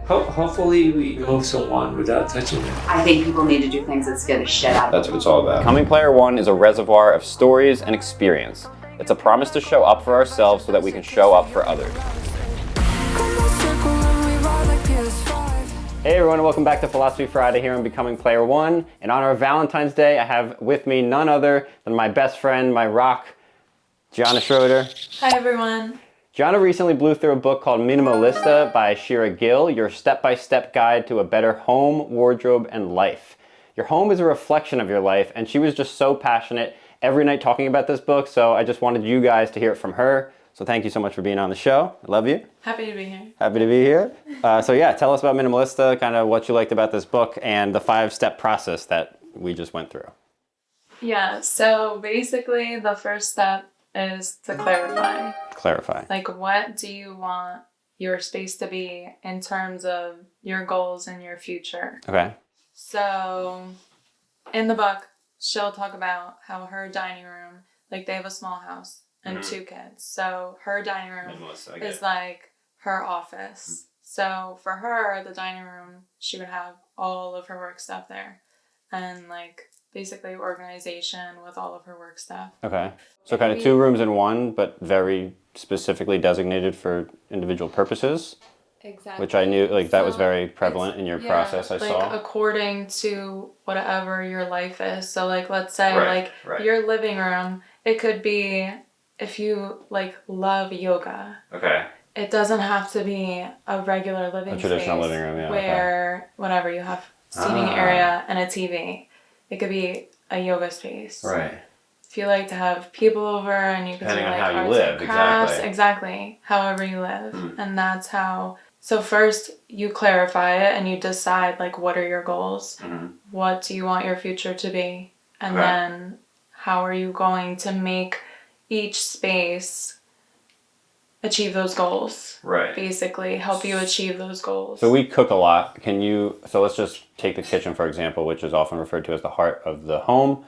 Hopefully we move someone without touching them. I think people need to do things that scare the shit out of them. That's what it's all about. Becoming Player One is a reservoir of stories and experience. It's a promise to show up for ourselves so that we can show up for others. Hey everyone, welcome back to Philosophy Friday here on Becoming Player One. In honor of Valentine's Day, I have with me none other than my best friend, my rock, Gianna Schroeder. Hi everyone. Gianna recently blew through a book called Minimalista by Shira Gill, your step-by-step guide to a better home, wardrobe, and life. Your home is a reflection of your life, and she was just so passionate every night talking about this book, so I just wanted you guys to hear it from her. So thank you so much for being on the show. I love you. Happy to be here. Happy to be here. So yeah, tell us about Minimalista, kind of what you liked about this book, and the 5-step process that we just went through. Yeah, so basically the first step is to clarify. Clarify. Like, what do you want your space to be in terms of your goals and your future? Okay. So in the book, she'll talk about how her dining room, like they have a small house and 2 kids. So her dining room is like her office. So for her, the dining room, she would have all of her work stuff there. And like basically organization with all of her work stuff. Okay. So kind of 2 rooms in one, but very specifically designated for individual purposes. Exactly. Which I knew, like, that was very prevalent in your process, I saw. Like, according to whatever your life is. So, like, let's say, your living room, it could be, if you, like, love yoga. Okay. It doesn't have to be a regular living space. A traditional living room, yeah. Where, whatever, you have seating area and a TV. It could be a yoga space. Right. If you like to have people over and you can do, like, how you arts live, and crafts. exactly. However you live. And that's how... So first, you clarify it and you decide, like, what are your goals? What do you want your future to be? And then how are you going to make each space achieve those goals? Right. Basically, help you achieve those goals. So we cook a lot. So let's just take the kitchen, for example, which is often referred to as the heart of the home.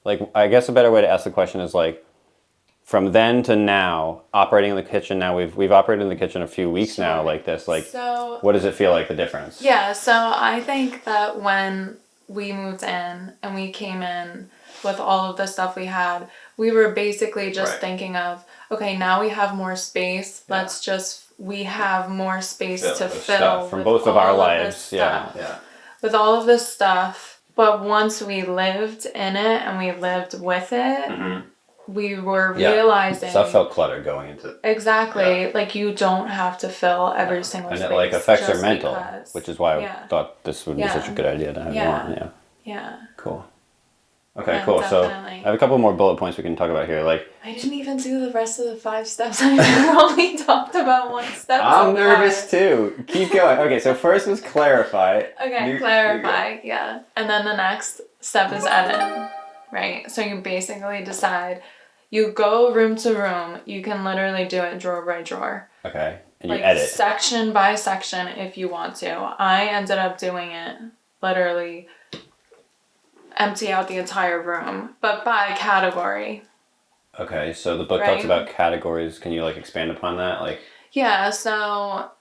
Like, I guess a better way to ask the question is, like, from then to now, operating in the kitchen, now we've operated in the kitchen a few weeks now like this. Like, so, what does it feel like, the difference? Yeah, so I think that when we moved in and we came in with all of the stuff we had, we were basically just thinking of, okay, now we have more space. We have more space to fill from both of our lives. With all of this stuff. But once we lived in it and we lived with it, we were realizing... Stuff felt cluttered going into it. Exactly. Yeah. Like, you don't have to fill every single space. And it, like, affects your mental, which is why I thought this would be such a good idea to have you on. Yeah. Cool. Okay, cool. Definitely. So I have a couple more bullet points we can talk about here. Like, I didn't even do the rest of the 5 steps. I only talked about 1 step. I'm nervous too. Keep going. Okay, so first was clarify. Okay, clarify, yeah. And then the next step is edit, right? So you basically decide, you go room to room. You can literally do it drawer by drawer. Okay, and you edit. Section by section if you want to. I ended up doing it literally... empty out the entire room, but by category. Okay, so the book talks about categories. Can you, like, expand upon that? Like, yeah, so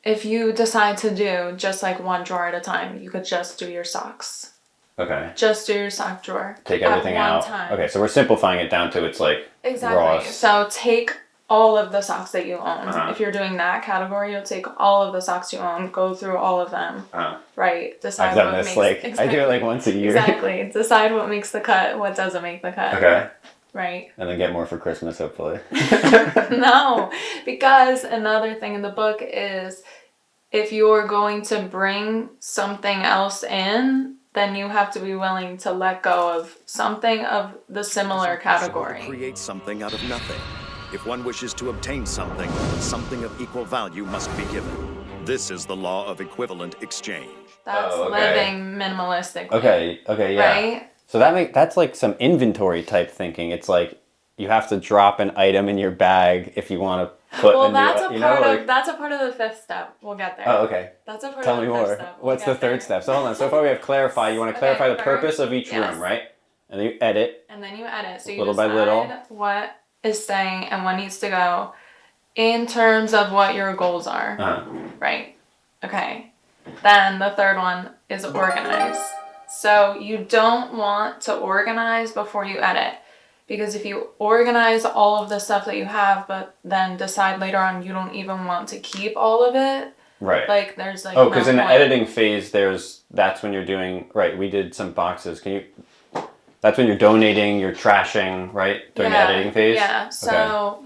if you decide to do just, like, 1 drawer at a time, you could just do your socks. Okay. Just do your sock drawer. Take everything out. Time. Okay, so we're simplifying it down to its, like, raw. So take all of the socks that you own. If you're doing that category, you'll take all of the socks you own, go through all of them. Right. Decide I've done this, like, I do it, like, once a year. Exactly. Decide what makes the cut, what doesn't make the cut. Okay. Right. And then get more for Christmas, hopefully. No, because another thing in the book is, if you're going to bring something else in, then you have to be willing to let go of something of the similar category. Create something out of nothing. If one wishes to obtain something, something of equal value must be given. This is the law of equivalent exchange. That's living minimalistic. Okay, yeah. Right? So that's like some inventory type thinking. It's like you have to drop an item in your bag if you want to put that's a part of the 5th step. We'll get there. Oh, okay. That's a part Tell of the me 5th more. step. What's the 3rd step? So hold on. So far we have clarify. You want to clarify the purpose of each room, right? And then you edit. And then you edit. So you little by little. What is staying and what needs to go in terms of what your goals are. Right. Okay. Then the third one is organize. So you don't want to organize before you edit. Because if you organize all of the stuff that you have, but then decide later on you don't even want to keep all of it, right? Like there's like because in the point. editing phase, that's when you're doing right. We did some boxes. That's when you're donating, you're trashing, right? During the editing phase. Yeah. So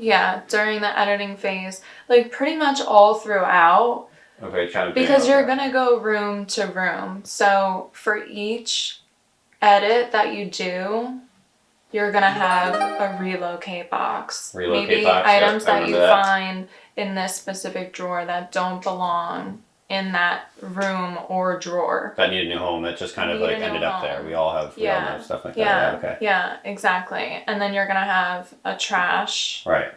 during the editing phase, like pretty much all throughout. Okay, kind of. Because you're gonna go room to room. So for each edit that you do, you're gonna have a relocate box. Maybe items that you find in this specific drawer that don't belong in that room or drawer. That need a new home. That just kind of like ended up there. We all have stuff like that. Yeah. Okay. Yeah, exactly. And then you're gonna have a trash. Right.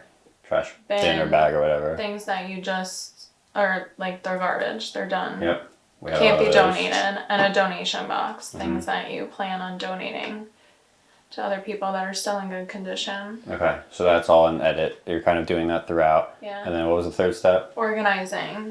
Trash bin or bag or whatever. Things that you just are like they're garbage. They're done. Yep. Can't be donated. And a donation box. Things that you plan on donating to other people that are still in good condition. Okay, so that's all in edit. You're kind of doing that throughout. Yeah. And then what was the third step? Organizing.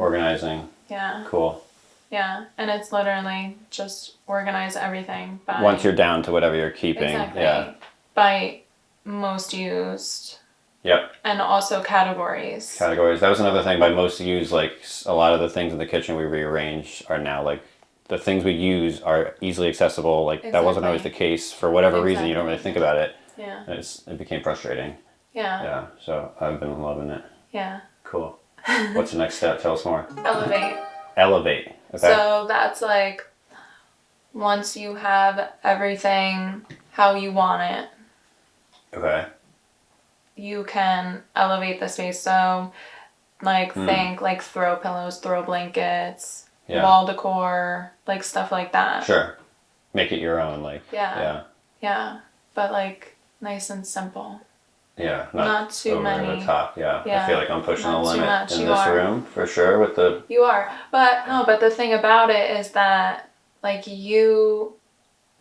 Yeah. Cool. Yeah, and it's literally just organize everything by... Once you're down to whatever you're keeping. Exactly. Yeah. By most used. Yep. And also categories. That was another thing. By most used, like a lot of the things in the kitchen we rearranged are now like the things we use are easily accessible. Like that wasn't always the case for whatever reason. You don't really think about it. Yeah. It became frustrating. Yeah. Yeah. So I've been loving it. Yeah. Cool. What's the next step? Tell us more. Elevate. Okay. So that's like once you have everything how you want it. Okay. You can elevate the space. So like think like throw pillows, throw blankets. Yeah. Wall decor, like stuff like that. Sure. Make it your own, like. Yeah. But like nice and simple. Yeah. Not too many. Over the top, yeah. I feel like I'm pushing the limit in this room for sure with the. You are, but the thing about it is that like you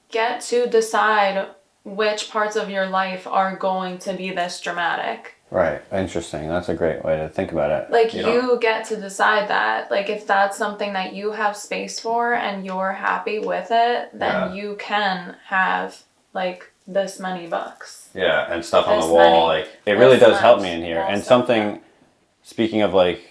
get to decide which parts of your life are going to be this dramatic. Right. Interesting. That's a great way to think about it. Like you get to decide that. Like if that's something that you have space for and you're happy with it, then you can have like this many books. Yeah, and stuff on the wall. Like it really does help me in here. And something, speaking of like,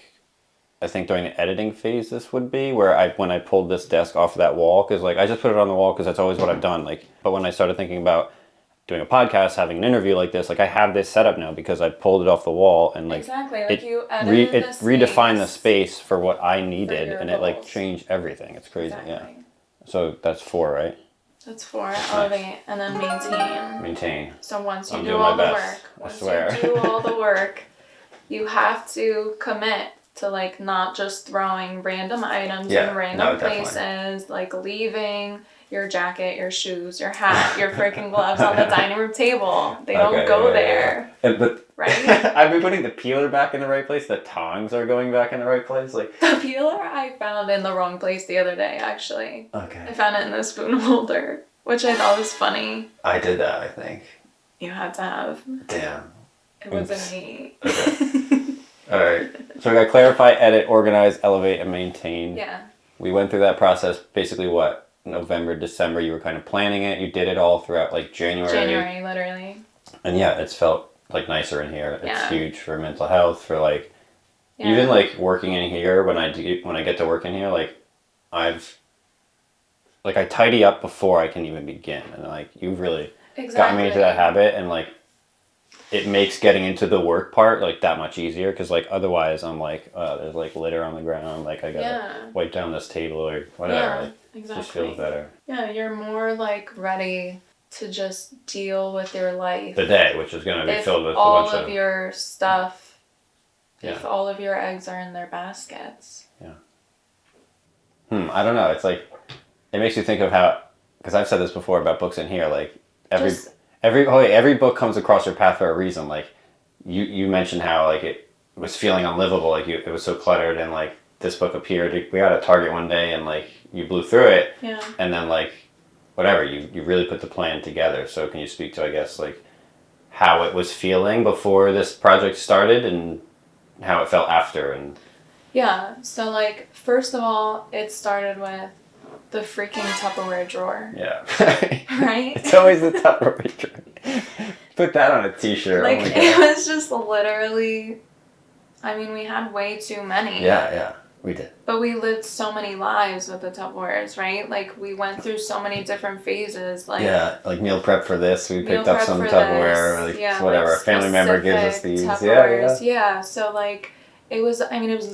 I think during the editing phase, this would be where when I pulled this desk off of that wall, because like I just put it on the wall because that's always what I've done. Like, but when I started thinking about doing a podcast, having an interview like this, like I have this set up now because I pulled it off the wall and like you edited it redefined the space for what I needed and it like changed everything. It's crazy. Yeah. So that's 4, right? That's 4. Elevate and then maintain. So once you do all the work, you have to commit to like not just throwing random items in random places, like leaving your jacket, your shoes, your hat, your freaking gloves on the dining room table. They don't go there. But right? I've been putting the peeler back in the right place. The tongs are going back in the right place. Like the peeler I found in the wrong place the other day, actually. Okay. I found it in the spoon holder, which I thought was funny. I did that, I think. You had to have. Damn. It wasn't me. Okay. All right. So we got clarify, edit, organize, elevate, and maintain. Yeah. We went through that process basically what? November, December, you were kind of planning it. You did it all throughout like January, literally. And yeah, it's felt like nicer in here. It's huge for mental health, for like even like working in here when I get to work in here, like I tidy up before I can even begin. And like you've really gotten me into that habit, and like it makes getting into the work part like that much easier, because like otherwise I'm like there's like litter on the ground, like I gotta wipe down this table or whatever. Like, it just feels better. Yeah, you're more like ready to just deal with your life. The day, which is going to be filled with all of your stuff. If all of your eggs are in their baskets. Yeah. I don't know. It's like it makes you think of how, because I've said this before about books in here. Like every book comes across your path for a reason. Like you mentioned how like it was feeling unlivable. Like it was so cluttered, and like this book appeared. We got at Target one day, and like you blew through it. Yeah. And then like whatever, you really put the plan together. So can you speak to, I guess, like how it was feeling before this project started and how it felt after? And Yeah. So like, first of all, it started with the freaking Tupperware drawer. Yeah. Right? It's always the Tupperware drawer. Put that on a t-shirt. Like, oh my God. it was just literally, I mean, we had way too many. Yeah, we did. But we lived so many lives with the Tupperwares, right? Like, we went through so many different phases. Like, yeah, like meal prep for this. We meal picked up prep some for Tupperware, this. like Yeah, whatever. like A family member gives us specific these. Tupperwares. Yeah. Yeah, so like, it was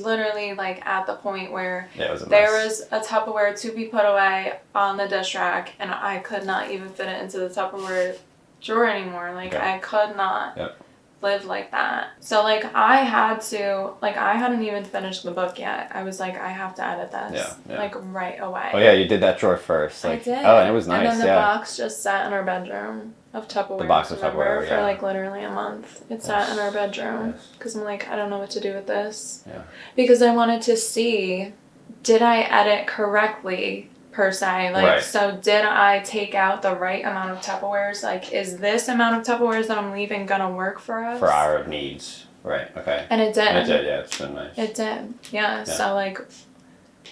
literally like at the point where Yeah, it was a there mess. was a Tupperware to be put away on the dish rack, and I could not even fit it into the Tupperware drawer anymore. Like, Yeah. I could not Yep. live like that. So like, I hadn't even finished the book yet. I was like, I have to edit this. Yeah. Like, right away. Oh yeah, you did that drawer first. Like, I did. Oh, and it was nice. And then the yeah. box just sat in our bedroom of Tupperware. The box of Tupperware, for yeah. like literally a month. It sat in our bedroom Yes. because I'm like, I don't know what to do with this. Yeah. Because I wanted to see, did I edit correctly per se? Like, Right. so did I take out the right amount of Tupperwares? Like, is this amount of Tupperwares that I'm leaving gonna work for us? For our needs. Right. Okay. And it did. And it did. Yeah, it's been nice. It did. Yeah. So like,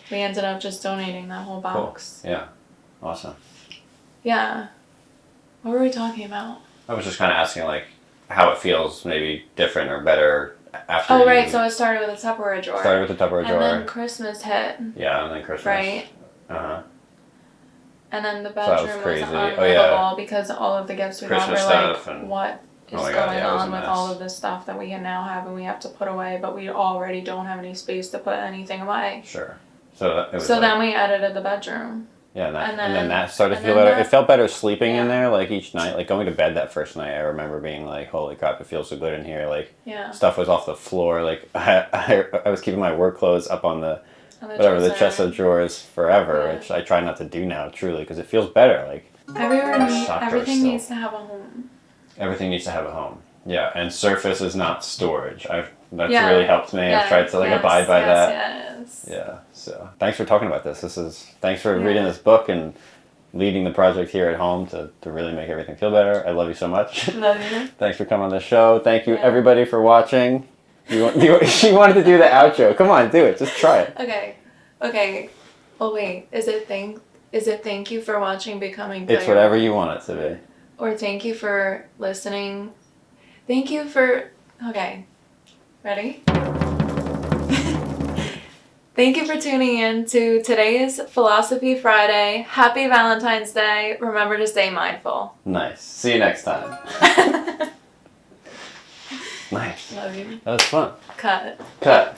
we ended up just donating that whole box. Cool. Yeah. Awesome. Yeah. What were we talking about? I was just kind of asking like how it feels, maybe different or better after. Oh, you right. So it started with a Tupperware drawer. started with the Tupperware drawer. And then Christmas hit. Yeah, and then Christmas. Right. Uh-huh. And then the that was bedroom was crazy. unlivable Oh, yeah. because all of the gifts we Christmas got were like, stuff and- what is Oh my God, going yeah, it was a on with mess. all of this stuff that we can now have and we have to put away, but we already don't have any space to put anything away. Sure. So it was So like, then we edited the bedroom. yeah, and, and then then- that started to and feel then better. that- It felt better sleeping in yeah. there, like each night, like going to bed that first night. I remember being like, "Holy crap, it feels so good in here!" Like Yeah. stuff was off the floor. Like I was keeping my work clothes up on the And the whatever the dresser. chest of drawers forever, Yeah. which I try not to do now, truly, because it feels better. Like sock drawer Everything still. needs to have a home. everything needs to have a home. Yeah, and surface is not storage. That's Yeah. really helped me. I've tried to like yes, abide by that. Yes. Yeah. So thanks for talking about this. Thanks for reading this book and leading the project here at home to really make everything feel better. I love you so much. Love you. Thanks for coming on the show. Thank you Yeah. everybody for watching. She wanted to do the outro. Come on, do it. Just try it. Okay. Oh wait, is it thank you for watching Becoming It's Player whatever One? you want it to be. Or thank you for listening. Thank you for okay. Ready? Thank you for tuning in to today's Philosophy Friday. Happy Valentine's Day. Remember to stay mindful. Nice. See you next time. Nice. Love you. That was fun. Cut. Cut.